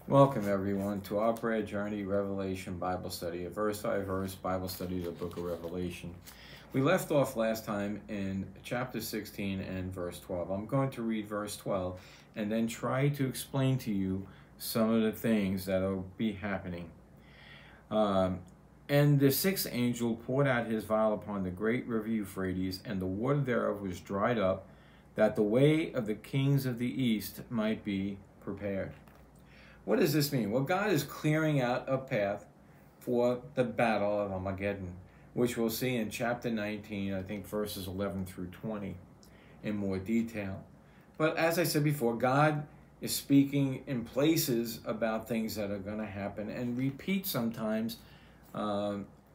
Welcome everyone to our prayer journey Revelation Bible study, a verse by verse Bible study of the book of Revelation. We left off last time in chapter 16 and verse 12. I'm going to read verse 12 and then try to explain to you some of the things that will be happening. And the sixth angel poured out his vial upon the great river Euphrates, and the water thereof was dried up, that the way of the kings of the east might be prepared. What does this mean? Well, God is clearing out a path for the battle of Armageddon, which we'll see in chapter 19, I think verses 11 through 20 in more detail. But as I said before, God is speaking in places about things that are going to happen and repeat sometimes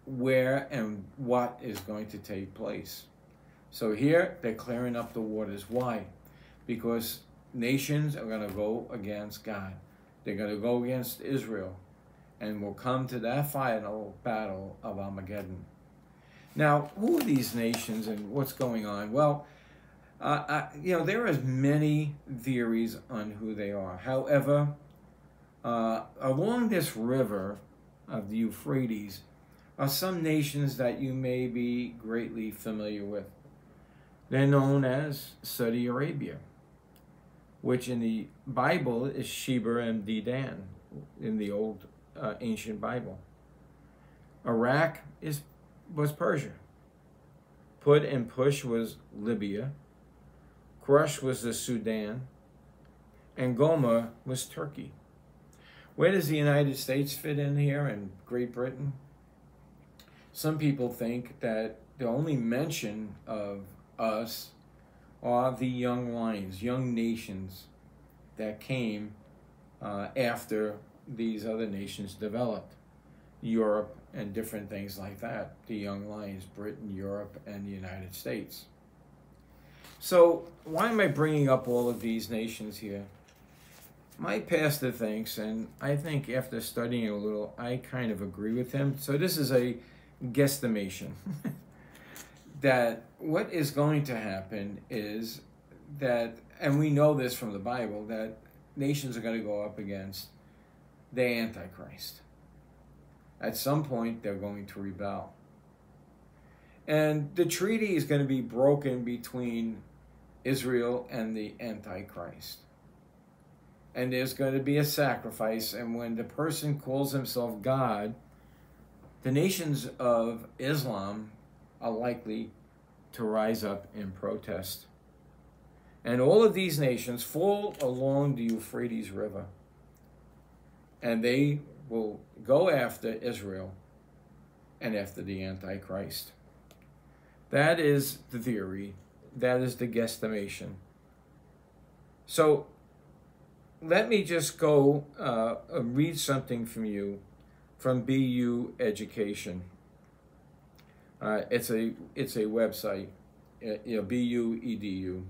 where and what is going to take place. So here they're clearing up the waters. Why? Because nations are going to go against God. They're going to go against Israel, and we'll come to that final battle of Armageddon. Now, who are these nations and what's going on? Well, there are many theories on who they are. However, along this river of the Euphrates are some nations that you may be greatly familiar with. They're known as Saudi Arabia, which in the Bible is Sheba and Dedan in the old ancient Bible. Iraq was Persia. Put and Push was Libya. Crush was the Sudan. And Gomer was Turkey. Where does the United States fit in here and Great Britain? Some people think that the only mention of us are the young lions, young nations that came after these other nations developed. Europe and different things like that. The young lions, Britain, Europe, and the United States. So why am I bringing up all of these nations here? My pastor thinks, and I think after studying a little, I kind of agree with him. So this is a guesstimation. That what is going to happen is that, and we know this from the Bible, that nations are going to go up against the Antichrist. At some point, they're going to rebel. And the treaty is going to be broken between Israel and the Antichrist. And there's going to be a sacrifice, and when the person calls himself God, the nations of Islam are likely to rise up in protest. And all of these nations fall along the Euphrates River, and they will go after Israel and after the Antichrist. That is the theory. That is the guesstimation. So let me just go read something from you from BU Education. It's a website, BU EDU.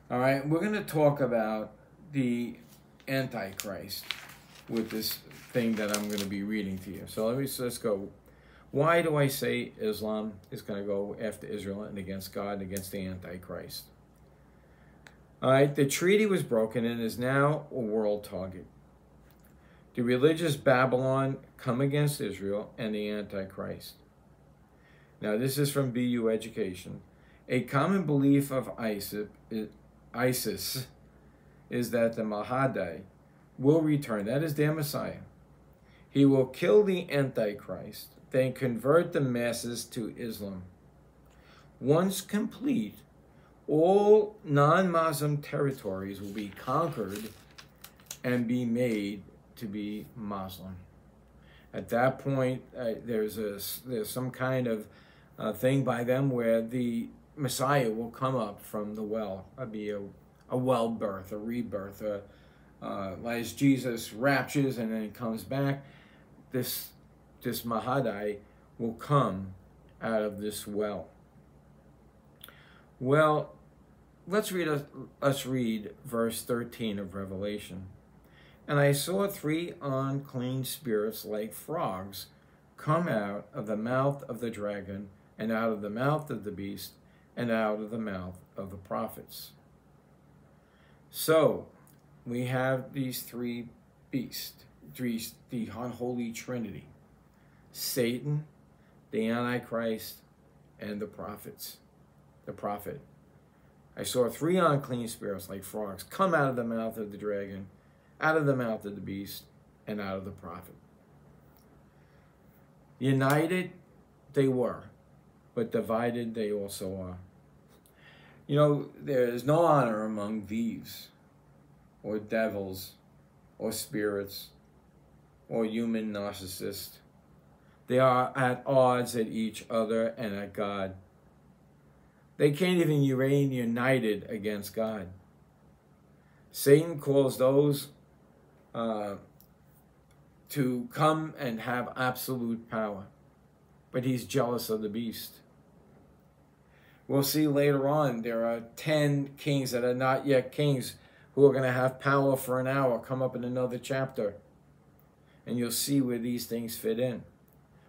All right, we're going to talk about the Antichrist with this thing that I'm going to be reading to you. So let's go. Why do I say Islam is going to go after Israel and against God and against the Antichrist? All right, the treaty was broken and is now a world target. The religious Babylon come against Israel and the Antichrist. Now, this is from BU Education. A common belief of ISIS is that the Mahdi will return. That is their Messiah. He will kill the Antichrist, then convert the masses to Islam. Once complete, all non-Muslim territories will be conquered and be made to be Muslim. At that point, there's some kind of thing by them where the Messiah will come up from the well. That'd be a well birth, a rebirth, as Jesus raptures and then comes back. This Mahdi will come out of this well. Well, let's read verse 13 of Revelation. And I saw 3 unclean spirits like frogs come out of the mouth of the dragon, and out of the mouth of the beast, and out of the mouth of the prophets. So, we have these three beasts, the unholy trinity: Satan, the Antichrist, and the prophet. I saw three unclean spirits like frogs come out of the mouth of the dragon, out of the mouth of the beast, and out of the prophet. United they were, but divided they also are. You know, there is no honor among thieves, or devils, or spirits, or human narcissists. They are at odds at each other and at God. They can't even remain united against God. Satan calls those to come and have absolute power, but he's jealous of the beast. We'll see later on there are 10 kings that are not yet kings who are going to have power for an hour, come up in another chapter. And you'll see where these things fit in.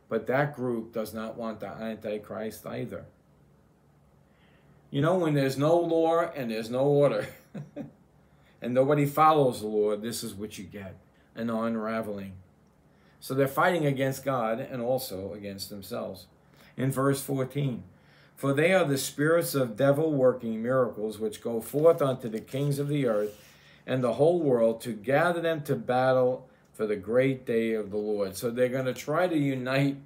But that group does not want the Antichrist either. You know, when there's no law and there's no order, and nobody follows the law, this is what you get, an unraveling. So they're fighting against God and also against themselves. In verse 14, for they are the spirits of devil working miracles, which go forth unto the kings of the earth and the whole world to gather them to battle for the great day of the Lord. So they're going to try to unite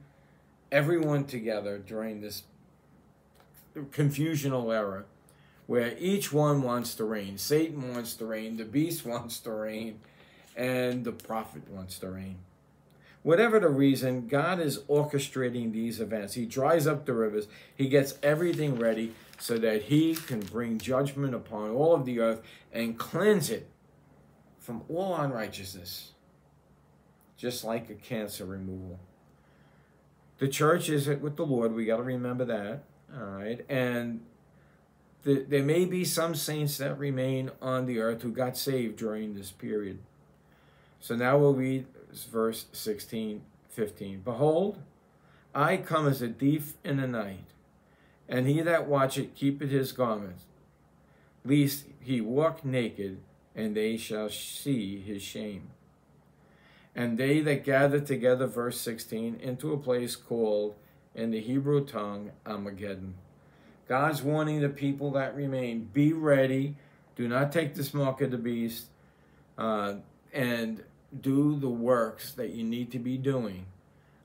everyone together during this confusional era where each one wants to reign. Satan wants to reign, the beast wants to reign, and the prophet wants to reign. Whatever the reason, God is orchestrating these events. He dries up the rivers. He gets everything ready so that he can bring judgment upon all of the earth and cleanse it from all unrighteousness, just like a cancer removal. The church is with the Lord. We got to remember that. All right. And there may be some saints that remain on the earth who got saved during this period. So now we'll read verse 16, 15. Behold, I come as a thief in the night, and he that watcheth keepeth his garments, lest he walk naked, and they shall see his shame. And they that gather together, verse 16, into a place called in the Hebrew tongue Armageddon. God's warning the people that remain, be ready, do not take this mark of the beast, and do the works that you need to be doing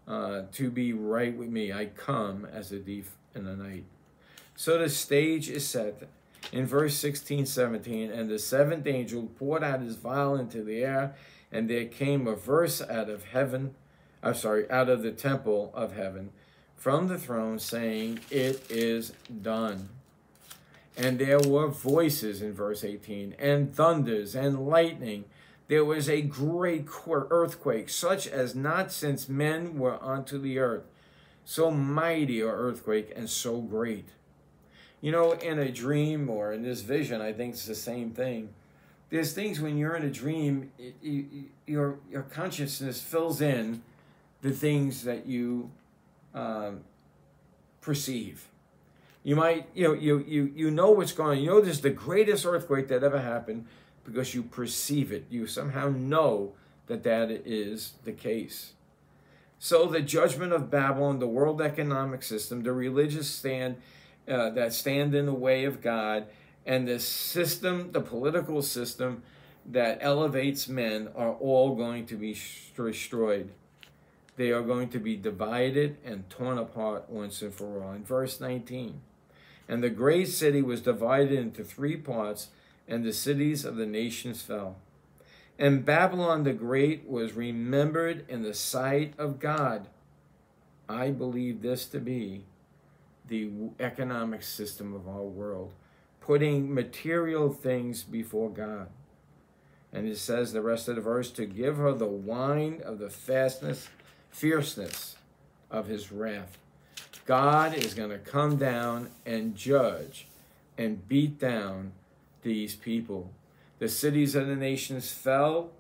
to be right with me. I come as a thief in the night. So the stage is set in verse 16, 17, and the seventh angel poured out his vial into the air, and there came a verse out of heaven, out of the temple of heaven, from the throne, saying, it is done. And there were voices in verse 18, and thunders, and lightning. There was a great earthquake, such as not since men were unto the earth. So mighty an earthquake, and so great. You know, in a dream or in this vision, I think it's the same thing. There's things when you're in a dream, your consciousness fills in the things that you perceive. You might, you know what's going on. You know there's the greatest earthquake that ever happened because you perceive it. You somehow know that that is the case. So the judgment of Babylon, the world economic system, the religious that stand in the way of God, and the system, the political system that elevates men are all going to be destroyed. They are going to be divided and torn apart once and for all. In verse 19, and the great city was divided into 3 parts, and the cities of the nations fell. And Babylon the Great was remembered in the sight of God. I believe this to be the economic system of our world, putting material things before God. And it says, the rest of the verse, to give her the wine of the fierceness of his wrath. God is going to come down and judge and beat down these people. The cities of the nations fell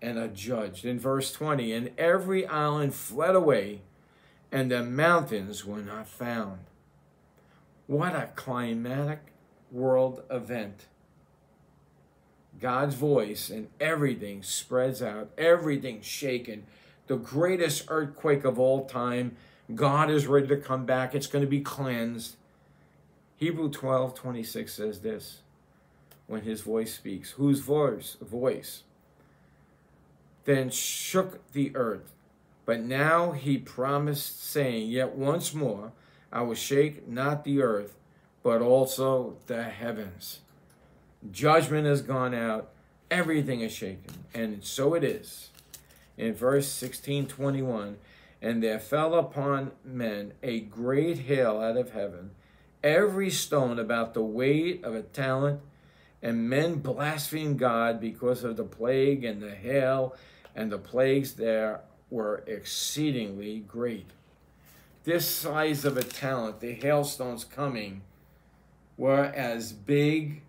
and are judged. In verse 20, and every island fled away, and the mountains were not found. What a climatic world event. God's voice, and everything spreads out, everything's shaken. The greatest earthquake of all time. God is ready to come back. It's going to be cleansed. Hebrew 12:26 says this, when his voice speaks. Whose voice? Then shook the earth. But now he promised, saying, yet once more I will shake not the earth, but also the heavens. Judgment has gone out. Everything is shaken. And so it is. In verse 16:21, and there fell upon men a great hail out of heaven, every stone about the weight of a talent, and men blasphemed God because of the plague and the hail, and the plagues there were exceedingly great. This size of a talent, the hailstones coming, were as big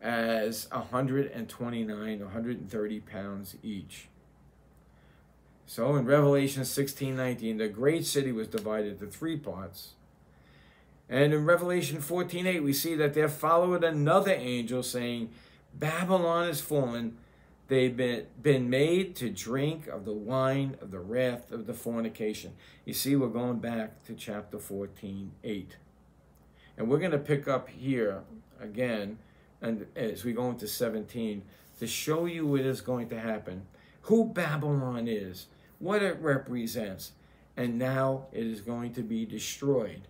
as 129, 130 pounds each. So in Revelation 16:19, the great city was divided into 3 parts. And in Revelation 14:8, we see that there followed another angel saying, Babylon is fallen. They've been made to drink of the wine of the wrath of the fornication. You see, we're going back to chapter 14:8. And we're going to pick up here again, and as we go into 17, to show you what is going to happen, who Babylon is, what it represents, and now it is going to be destroyed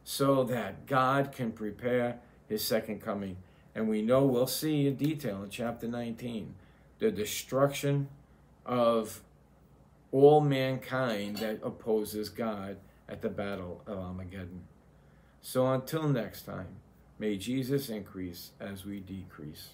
so that God can prepare his second coming. And we know, we'll see in detail in chapter 19, the destruction of all mankind that opposes God at the battle of Armageddon. So until next time, may Jesus increase as we decrease.